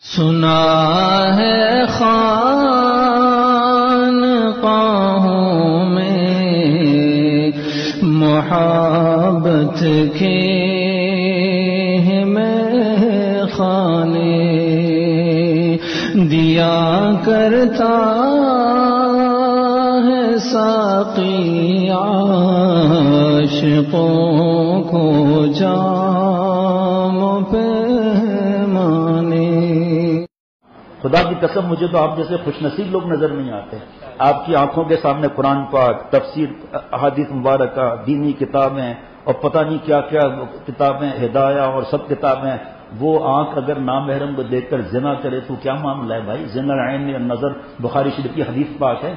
سنا ہے خانقاہوں میں محبت کے خانے دیا کرتا ہے ساقی عاشقوں کو جام پیمانے۔ خدا کی قسم مجھے تو آپ جیسے خوش نصیب لوگ نظر نہیں آتے۔ آپ کی آنکھوں کے سامنے قرآن پاک، تفسیر، احادیث مبارکہ، دینی کتابیں اور پتہ نہیں کیا کیا کتابیں، ہدایہ اور سب کتابیں، وہ آنکھ اگر نامحرم کو دیکھ کر زنا کرے تو کیا معاملہ ہے بھائی؟ زنا العین النظر، بخاری شریف کی حدیث پاک ہے۔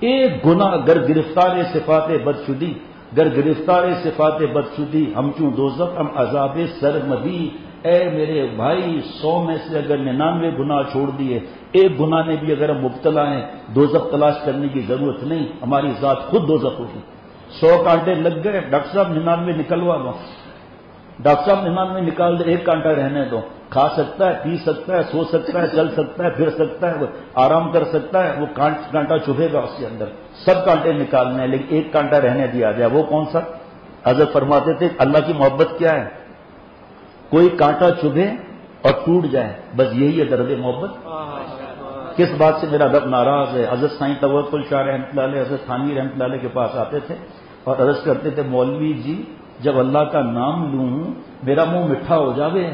ایک گناہ گر گرفتار صفات بدشدی، گر گرفتار صفات بدشدی ہم چوں دوزخ ہم عذاب سرمدی۔ اے میرے بھائی، 100 میں سے اگر 99 گناہ چھوڑ دیے، ایک گناہ نے بھی اگر ہم مبتلا ہیں، دوزخ تلاش کرنے کی ضرورت نہیں، ہماری ذات خود دوزخ ہوگی۔ 100 کانٹے لگ گئے، ڈاکٹر صاحب 99 نکلوا دو، ڈاکٹر صاحب 99 نکال دے، ایک کانٹا رہنے دو۔ کھا سکتا ہے، پی سکتا ہے، سو سکتا ہے، چل سکتا ہے، پھر سکتا ہے، آرام کر سکتا ہے، وہ کانٹا چبھے گا اس کے اندر۔ سب کانٹے نکالنے ہیں لیکن ایک کانٹا رہنے دیا جائے، وہ کون سا؟ حضرت فرماتے تھے اللہ کی محبت کیا ہے؟ کوئی کانٹا چبھے اور ٹوٹ جائے، بس یہی ہے درد محبت۔ کس بات سے میرا رب ناراض ہے؟ حضرت سائیں توکل شاہ رحمۃ اللہ علیہ، حضرت تھانوی رحمۃ اللہ علیہ کے پاس آتے تھے اور عرض کرتے تھے مولوی جی جب اللہ کا نام لوں میرا منہ میٹھا ہو جاوے۔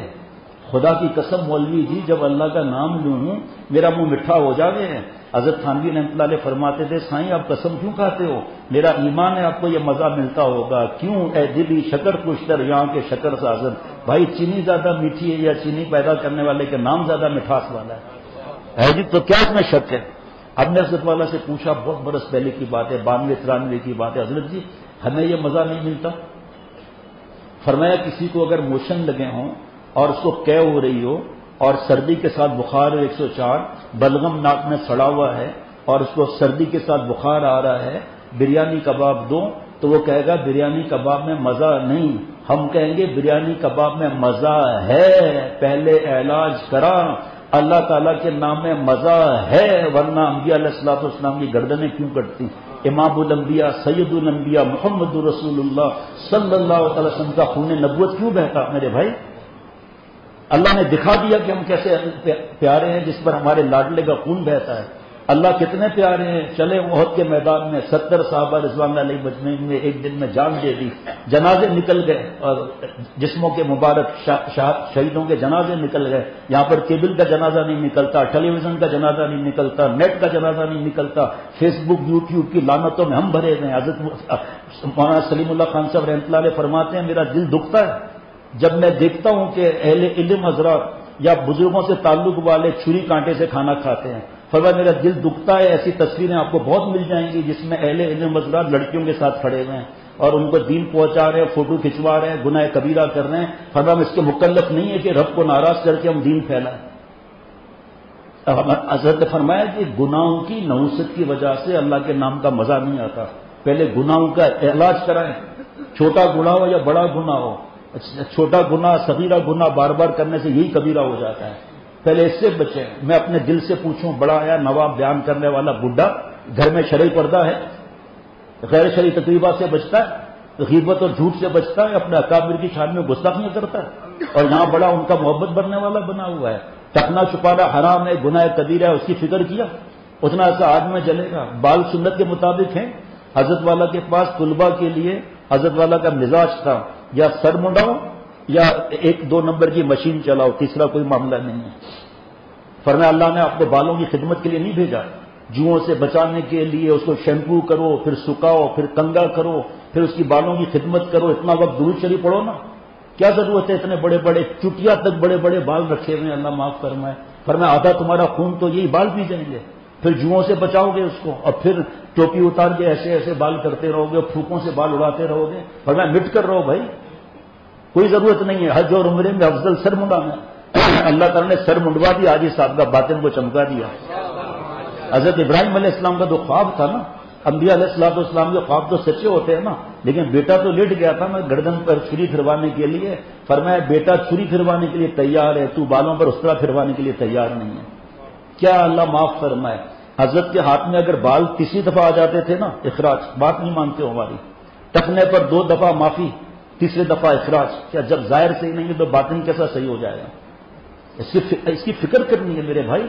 خدا کی قسم مولوی جی جب اللہ کا نام لوں میرا منہ میٹھا ہو جاوے۔ حضرت تھانوی رحمۃ اللہ علیہ فرماتے تھے سائیں آپ قسم کیوں کھاتے ہو؟ میرا ایمان ہے آپ کو یہ مزہ ملتا ہوگا۔ کیوں اے دلی شکر پوشتر یہاں کے شکر سازن۔ بھائی چینی زیادہ میٹھی ہے یا چینی پیدا کرنے والے کے نام زیادہ مٹھاس والا ہے جی؟ تو کیا اس میں شک ہے؟ اب نے حضرت والا سے پوچھا، بہت برس پہلے کی بات ہے، 92-93 کی بات ہے، حضرت جی ہمیں یہ مزہ نہیں ملتا؟ فرمایا کسی کو اگر موشن لگے ہوں اور اس کو قے ہو رہی ہو اور سردی کے ساتھ بخار 104، بلغم ناک میں سڑا ہوا ہے اور اس کو سردی کے ساتھ بخار آ رہا ہے، بریانی کباب دو، تو وہ کہے گا بریانی کباب میں مزہ نہیں، ہم کہیں گے بریانی کباب میں مزہ ہے، پہلے علاج کرا، اللہ تعالیٰ کے نام میں مزہ ہے، ورنہ انبیاء علیہ الصلوۃ والسلام کی گردنیں کیوں کٹتی؟ امام الانبیاء سید الانبیاء محمد رسول اللہ صلی اللہ علیہ وسلم کا خون نبوت کیوں بہتا میرے بھائی؟ اللہ نے دکھا دیا کہ ہم کیسے پیارے ہیں جس پر ہمارے لاڈلے کا خون بہتا ہے۔ اللہ کتنے پیارے ہیں، چلے احد کے میدان میں 70 صحابہ رضوان اللہ علیہ مجمعین میں ایک دن میں جان دے دی، جنازے نکل گئے اور جسموں کے مبارک شہیدوں کے جنازے نکل گئے۔ یہاں پر کیبل کا جنازہ نہیں نکلتا، ٹیلی ویژن کا جنازہ نہیں نکلتا، نیٹ کا جنازہ نہیں نکلتا، فیس بک یوٹیوب کی لعنتوں میں ہم بھرے گئے۔ حضرت مولانا سلیم اللہ خان صاحب رحمۃ اللہ علیہ فرماتے ہیں میرا دل دکھتا ہے جب میں دیکھتا ہوں کہ اہل علم حضرات یا بزرگوں سے تعلق والے چھری کانٹے سے کھانا کھاتے ہیں۔ فرمایا میرا دل دکھتا ہے، ایسی تصویریں آپ کو بہت مل جائیں گی جس میں اہل علم حضرات لڑکیوں کے ساتھ کھڑے ہوئے ہیں اور ان کو دین پہنچا رہے ہیں، فوٹو کھنچوا رہے ہیں، گناہ کبیرہ کر رہے ہیں۔ فرمایا ہم اس کے مکلف نہیں ہے کہ رب کو ناراض کر کے ہم دین پھیلائیں۔ حضرت نے فرمایا کہ گناہوں کی نحوست کی وجہ سے اللہ کے نام کا مزہ نہیں آتا، پہلے گناہوں کا علاج کرائیں، چھوٹا گناہ ہو یا بڑا گناہ ہو۔ چھوٹا گناہ صغیرہ گناہ بار بار کرنے سے یہی کبیرہ ہو جاتا ہے، پہلے اس سے بچیں۔ میں اپنے دل سے پوچھوں، بڑا آیا نواب بیان کرنے والا بڈھا گھر میں شرعی پردہ ہے، غیر شرعی تقریبات سے بچتا ہے، غیبت اور جھوٹ سے بچتا ہے، اپنے اکابر کی شان میں گستاخیاں کرتا ہے، اور یہاں بڑا ان کا محبت بننے والا بنا ہوا ہے۔ ٹکنا چھپانا حرام ہے، گناہ کبیرہ ہے، اس کی فکر کیا؟ اتنا ایسا آگ میں جلے گا۔ بال سنت کے مطابق ہیں۔ حضرت والا کے پاس طلباء کے لیے حضرت والا کا مزاج تھا یا سر منڈاؤ یا 1-2 نمبر کی مشین چلاؤ، تیسرا کوئی معاملہ نہیں ہے۔ فرمایا اللہ نے آپ کو بالوں کی خدمت کے لیے نہیں بھیجا، جوؤں سے بچانے کے لیے اس کو شیمپو کرو، پھر سکھاؤ، پھر کنگا کرو، پھر اس کی بالوں کی خدمت کرو، اتنا وقت درود شریف پڑھو نا، کیا ضرورت ہے اتنے بڑے بڑے چٹیا تک بڑے بڑے بال رکھے ہوئے ہیں، اللہ معاف فرمائے۔ فرمایا آدھا تمہارا خون تو یہی بال پی جائیں گے، پھر جوؤں سے بچاؤ گے اس کو، اور پھر ٹوپی اتار کے ایسے ایسے بال کرتے رہو گے، پھوکوں سے بال اڑاتے رہو گے۔ فرمایا مٹ کر رہو بھائی، کوئی ضرورت نہیں ہے حج اور عمرے میں افضل سر منڈانا۔ اللہ تعالیٰ نے سر منڈوا دیا، حاجی صاحب کا باطن کو چمکا دیا۔ حضرت ابراہیم علیہ السلام کا تو خواب تھا نا، انبیاء علیہ الصلوۃ والسلام کے خواب تو سچے ہوتے ہیں نا، لیکن بیٹا تو لیٹ گیا تھا نا گردن پر چھری پھروانے کے لیے، فرمایا بیٹا چھری پھروانے کے لیے تیار ہے، تو بالوں پر استرا پھروانے کے لیے تیار نہیں ہے۔ کیا اللہ معاف فرمائے، حضرت کے ہاتھ میں اگر بال تیسری دفعہ آ جاتے تھے نا اخراج، بات نہیں مانتے ہو ہماری، ٹکنے پر 2 دفعہ معافی، تیسرے دفعہ اخراج، کیا جب ظاہر صحیح نہیں ہے تو باطن کیسا صحیح ہو جائے گا؟ اس کی فکر کرنی ہے میرے بھائی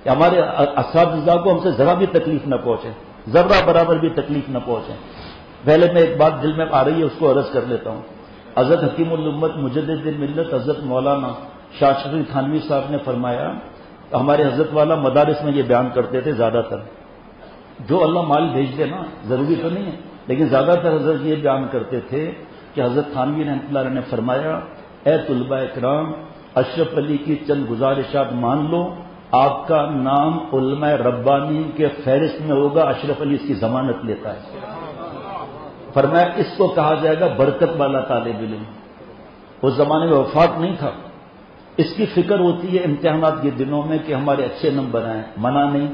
کہ ہمارے اساتذہ کو ہم سے ذرا بھی تکلیف نہ پہنچے، ذرہ برابر بھی تکلیف نہ پہنچے۔ پہلے میں ایک بات دل میں آ رہی ہے اس کو عرض کر لیتا ہوں۔ حضرت حکیم الامت مجدد ملت حضرت مولانا شاہ شفیع تھانوی صاحب نے فرمایا، ہمارے حضرت والا مدارس میں یہ بیان کرتے تھے زیادہ تر، جو اللہ مال بھیج دے نا ضروری تو نہیں ہے، لیکن زیادہ تر حضرت یہ بیان کرتے تھے کہ حضرت تھانوی رحمۃ اللہ علیہ نے فرمایا، اے طلباء کرام، اشرف علی کی چند گزارشات مان لو، آپ کا نام علماء ربانی کے فہرست میں ہوگا، اشرف علی اس کی ضمانت لیتا ہے۔ فرمایا اس کو کہا جائے گا برکت والا طالب علم۔ اس زمانے میں وفات نہیں تھا، اس کی فکر ہوتی ہے امتحانات کے دنوں میں کہ ہمارے اچھے نمبر آئیں، منع نہیں،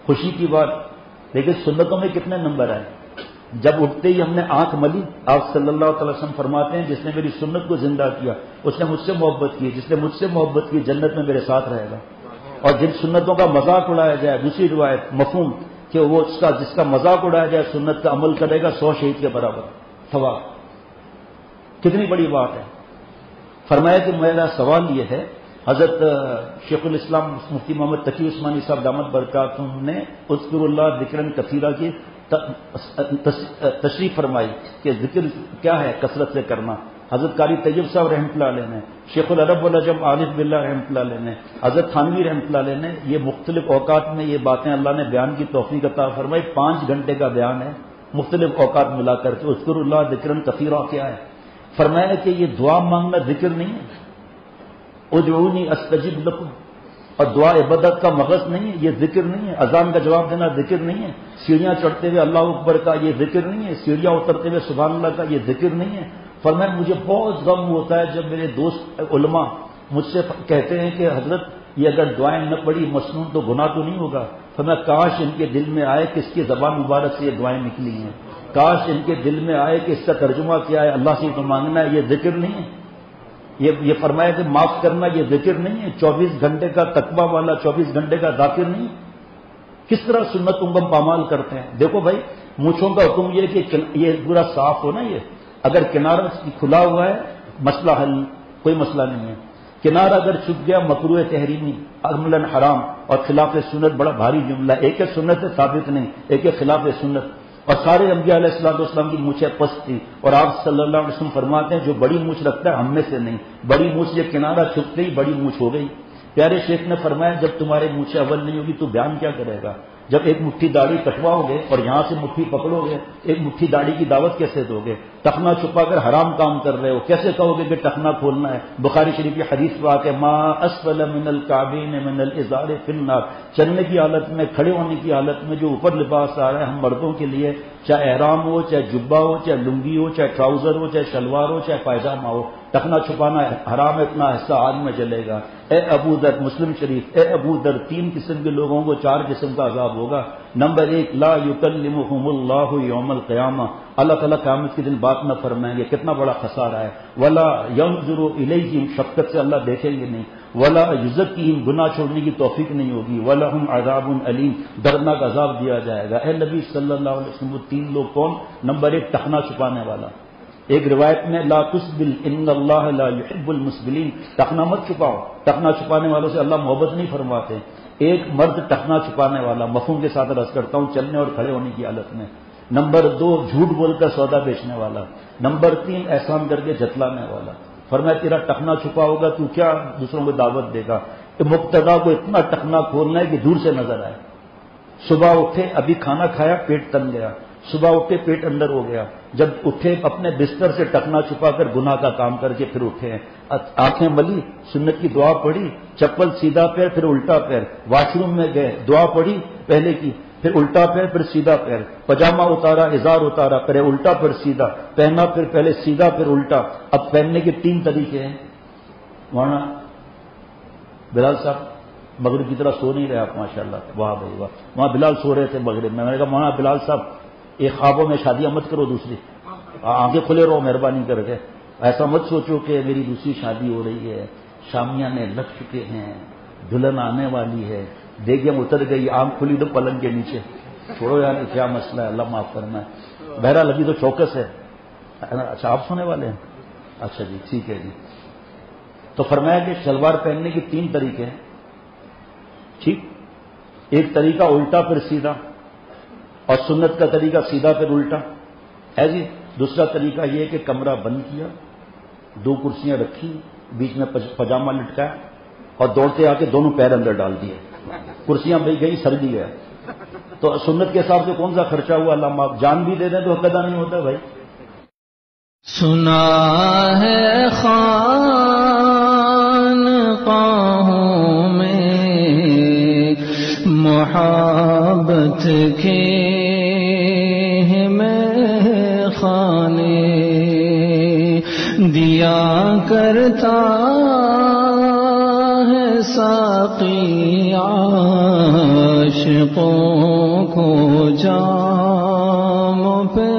خوشی کی بات، لیکن سنتوں میں کتنے نمبر آئے؟ جب اٹھتے ہی ہم نے آنکھ ملی، آپ صلی اللہ علیہ وسلم فرماتے ہیں جس نے میری سنت کو زندہ کیا اس نے مجھ سے محبت کی، جس نے مجھ سے محبت کی جنت میں میرے ساتھ رہے گا۔ اور جن سنتوں کا مذاق اڑایا جائے، دوسری روایت مفہوم کہ وہ جس کا مذاق اڑایا جائے سنت کا عمل کرے گا 100 شہید کے برابر ثواب۔ کتنی بڑی بات ہے۔ فرمایا کہ میرا سوال یہ ہے، حضرت شیخ الاسلام مفتی محمد تقی عثمانی صاحب دامت برکاتہم نے اذکر اللہ ذکرن کثیرہ کی تشریح فرمائی کہ ذکر کیا ہے، کثرت سے کرنا۔ حضرت قاری طیب صاحب رحمۃ اللہ علیہ نے، شیخ العرب والعجم عارف باللہ رحمۃ اللہ علیہ نے، حضرت تھانوی رحمۃ اللہ علیہ نے یہ مختلف اوقات میں یہ باتیں اللہ نے بیان کی توفیق عطا فرمائی۔ 5 گھنٹے کا بیان ہے مختلف اوقات ملا کر کے۔ اذکر اللہ ذکرن کثیرہ کیا ہے؟ فرمایا کہ یہ دعا مانگنا ذکر نہیں ہے، ادعونی استجب لکم، اور دعا عبادت کا مغز نہیں ہے، یہ ذکر نہیں ہے۔ اذان کا جواب دینا ذکر نہیں ہے، سیڑھیاں چڑھتے ہوئے اللہ اکبر کا یہ ذکر نہیں ہے، سیڑھیاں اترتے ہوئے سبحان اللہ کا یہ ذکر نہیں ہے۔ فرمایا مجھے بہت غم ہوتا ہے جب میرے دوست علماء مجھ سے کہتے ہیں کہ حضرت یہ اگر دعائیں نہ پڑھی مسنون تو گناہ تو نہیں ہوگا۔ فرمایا کاش ان کے دل میں آئے کہ اس کی زبان مبارک سے یہ دعائیں نکلی ہیں، کاش ان کے دل میں آئے کہ اس کا ترجمہ کیا ہے، اللہ سے تو مانگنا ہے، یہ ذکر نہیں ہے۔ یہ فرمایا کہ معاف کرنا یہ ذکر نہیں ہے، 24 گھنٹے کا تقویٰ والا 24 گھنٹے کا ذاکر نہیں ہے۔ کس طرح سنتوں کو پامال کرتے ہیں؟ دیکھو بھائی، مونچھوں کا حکم یہ کہ یہ پورا صاف ہو نا، یہ اگر کنارہ کھلا ہوا ہے مسئلہ حل، کوئی مسئلہ نہیں ہے۔ کنارہ اگر چھپ گیا مکروہ تحریمی، عملاً حرام اور خلاف سنت، بڑا بھاری جملہ، ایک سنت سے ثابت نہیں، ایک خلاف سنت۔ اور سارے انبیاء علیہ الصلوۃ والسلام کی مونچھیں پست تھی، اور آپ صلی اللہ علیہ وسلم فرماتے ہیں جو بڑی مونچھ رکھتا ہے ہم میں سے نہیں، بڑی مونچھ یہ کنارہ چھپتے ہی بڑی مونچھ ہو گئی۔ پیارے شیخ نے فرمایا جب تمہارے مونچھیں اول نہیں ہوگی تو بیان کیا کرے گا؟ جب ایک مٹھی داڑھی کٹواؤ گے اور یہاں سے مٹھی پکڑو گے، ایک مٹھی داڑھی کی دعوت کیسے دو گے؟ ٹخنا چھپا کر حرام کام کر رہے ہو، کیسے کہو گے کہ ٹخنا کھولنا ہے؟ بخاری شریف کی حدیث پاک ہے، ما اسفل من الکعبین من الازار فی النار، چلنے کی حالت میں، کھڑے ہونے کی حالت میں جو اوپر لباس آ رہا ہے ہم مردوں کے لیے، چاہے احرام ہو، چاہے جبہ ہو، چاہے لنگی ہو، چاہے ٹراؤزر ہو، چاہے شلوار ہو، چاہے پائجامہ ہو، ٹخنا چھپانا حرام ہے، اتنا حصہ آگ میں جلے گا۔ اے ابو ذر، مسلم شریف، اے ابو ذر 3 قسم کے لوگوں کو 4 قسم کا عذاب ہوگا۔ نمبر 1، لا یکلمہم اللہ یوم القیامہ، اللہ تعالیٰ قیامت کے دن بات نہ فرمائیں گے، کتنا بڑا خسارہ ہے۔ ولا ینظر الیہم، شفقت سے اللہ دیکھیں گے نہیں۔ ولا یزکیہم، گناہ چھوڑنے کی توفیق نہیں ہوگی۔ ولہم عذاب علیم، دردناک عذاب دیا جائے گا۔ اے نبی صلی اللہ علیہ وسلم، وہ 3 لوگ کون؟ نمبر 1، ٹخنا چھپانے والا۔ ایک روایت میں لا تسبل ان اللہ لا يحب المسبلین، ٹخنا مت چھپاؤ، ٹخنا چھپانے والوں سے اللہ محبت نہیں فرماتے۔ ایک مرد ٹخنا چھپانے والا، مفہوم کے ساتھ عرض کرتا ہوں، چلنے اور کھڑے ہونے کی حالت میں۔ نمبر 2، جھوٹ بول کر سودا بیچنے والا۔ نمبر 3، احسان کر کے جتلانے والا۔ فرمایا تیرا ٹخنا چھپا ہوگا تو کیا دوسروں کو دعوت دے گا؟ مقتدا کو اتنا ٹخنا کھولنا ہے کہ دور سے نظر آئے۔ صبح اٹھے، ابھی کھانا کھایا، پیٹ تن گیا، صبح اٹھے پیٹ اندر ہو گیا، جب اٹھے اپنے بستر سے ٹکنا چھپا کر گناہ کا کام کر کے پھر اٹھے، آنکھیں ملی، سنت کی دعا پڑھی، چپل سیدھا پیر پھر الٹا پیر، واش روم میں گئے، دعا پڑھی پہلے کی، پھر الٹا پیر پھر سیدھا پیر، پجامہ اتارا، ازار اتارا، پہلے الٹا پھر سیدھا پہنا، پھر پہلے سیدھا پھر الٹا۔ اب پہننے کے 3 طریقے ہیں، مولانا بلال صاحب مغرب کی طرح سو نہیں رہے آپ ماشاءاللہ، واہ بھائی واہ. وہاں بلال سو رہے تھے مغرب میں. میں نے کہا مولانا بلال صاحب ایک خوابوں میں شادیاں مت کرو دوسری، آنکھیں کھلے رہو مہربانی کر کے. ایسا مت سوچو کہ میری دوسری شادی ہو رہی ہے، شامیانے لگ چکے ہیں، دلہن آنے والی ہے، دیگیں اتر گئی، آنکھ کھلی تو پلنگ کے نیچے. چھوڑو یار کیا مسئلہ ہے، اللہ معاف کرنا ہے. بہرحال ابھی تو چوکس ہے. اچھا آپ سونے والے ہیں؟ اچھا جی ٹھیک ہے جی. تو فرمایا کہ شلوار پہننے کے 3 طریقے ہیں. ٹھیک، ایک طریقہ الٹا پھر سیدھا، اور سنت کا طریقہ سیدھا پھر الٹا ہے جی. دوسرا طریقہ یہ کہ کمرہ بند کیا، 2 کرسیاں رکھی، بیچ میں پجامہ لٹکایا اور دوڑتے آ کے دونوں پیر اندر ڈال دیے. کرسیاں بھائی گئی، سر بھی گیا. تو سنت کے حساب سے کون سا خرچہ ہوا؟ اللہ معاف. جان بھی دے دیں تو حق ادا نہیں ہوتا بھائی. سنا ہے خانقاہوں میں محبت کے میں خانے دیا کرتا ہے ساقی عاشقوں کو جام پہ